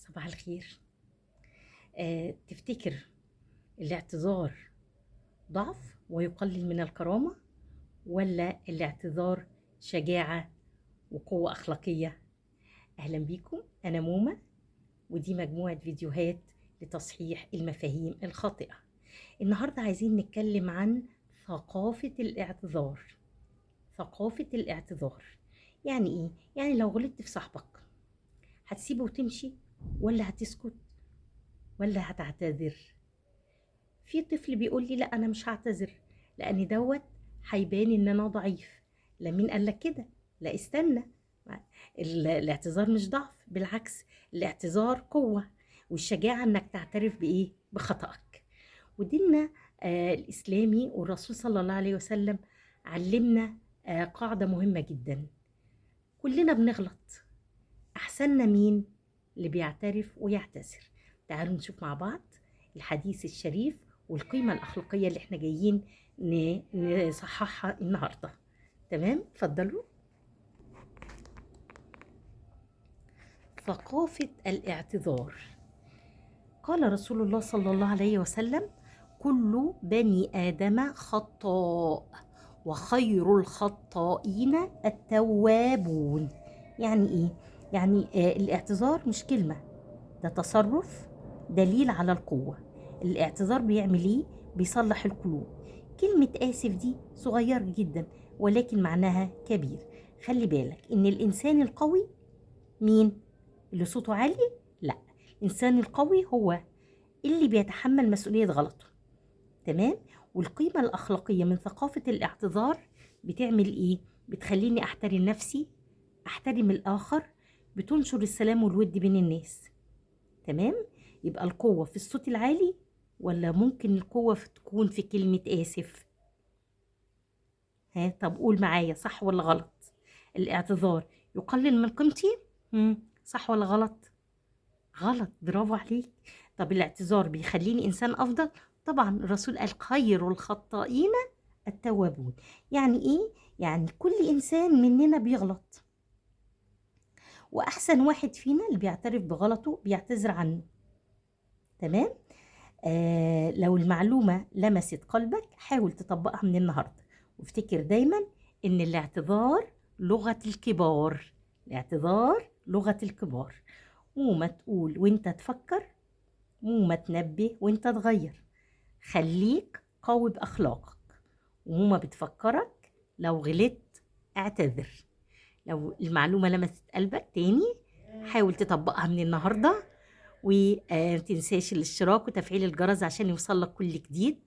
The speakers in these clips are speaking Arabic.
صباح الخير. تفتكر الاعتذار ضعف ويقلل من الكرامة، ولا الاعتذار شجاعة وقوة أخلاقية؟ أهلا بيكم، أنا مومة، ودي مجموعة فيديوهات لتصحيح المفاهيم الخاطئة. النهاردة عايزين نتكلم عن ثقافة الاعتذار. ثقافة الاعتذار يعني إيه؟ يعني لو غلطت في صاحبك هتسيبه وتمشي، ولا هتسكت، ولا هتعتذر؟ في طفل بيقول لي لا انا مش هعتذر لان دوت هيبان ان انا ضعيف. لا، مين قال لك كده؟ لا، استنى. الاعتذار مش ضعف، بالعكس الاعتذار قوة، والشجاعة انك تعترف بايه؟ بخطأك. وديننا الاسلامي والرسول صلى الله عليه وسلم علمنا قاعدة مهمة جدا: كلنا بنغلط، احسننا مين؟ اللي بيعترف ويعتذر. تعالوا نشوف مع بعض الحديث الشريف والقيمة الأخلاقية اللي احنا جايين نصححها النهاردة. تمام؟ اتفضلوا. ثقافة الاعتذار. قال رسول الله صلى الله عليه وسلم: كل بني آدم خطاء وخير الخطائين التوابون. يعني ايه؟ يعني الاعتذار مش كلمة، ده تصرف دليل على القوة. الاعتذار بيعمل ايه؟ بيصلح القلوب. كلمة آسف دي صغيرة جدا ولكن معناها كبير. خلي بالك ان الانسان القوي مين؟ اللي صوته عالي؟ لا، الانسان القوي هو اللي بيتحمل مسؤولية غلطه. تمام؟ والقيمة الأخلاقية من ثقافة الاعتذار بتعمل ايه؟ بتخليني احترم نفسي، احترم الآخر، بتنشر السلام والود بين الناس. تمام؟ يبقى القوة في الصوت العالي، ولا ممكن القوة تكون في كلمة آسف؟ طب قول معايا، صح ولا غلط؟ الاعتذار يقلل من قيمتي؟ صح ولا غلط؟ غلط، برافو عليك. طب الاعتذار بيخليني إنسان أفضل؟ طبعا الرسول قال: خير الخطائين التوابون. يعني إيه؟ يعني كل إنسان مننا بيغلط، وأحسن واحد فينا اللي بيعترف بغلطه بيعتذر عنه. تمام؟ لو المعلومة لمست قلبك حاول تطبقها من النهاردة، وافتكر دايما ان الاعتذار لغة الكبار. الاعتذار لغة الكبار. مو ما تقول وانت تفكر، مو ما تنبه وانت تغير. خليك قوي بأخلاقك، ومو ما بتفكرك لو غلطت اعتذر. لو المعلومة لمست قلبك تاني حاول تطبقها من النهاردة، ومتنساش الاشتراك وتفعيل الجرس عشان يوصلك كل جديد،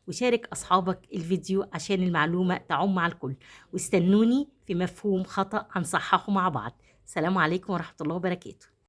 وشارك أصحابك الفيديو عشان المعلومة تعم على الكل. واستنوني في مفهوم خطأ هنصححه مع بعض. السلام عليكم ورحمة الله وبركاته.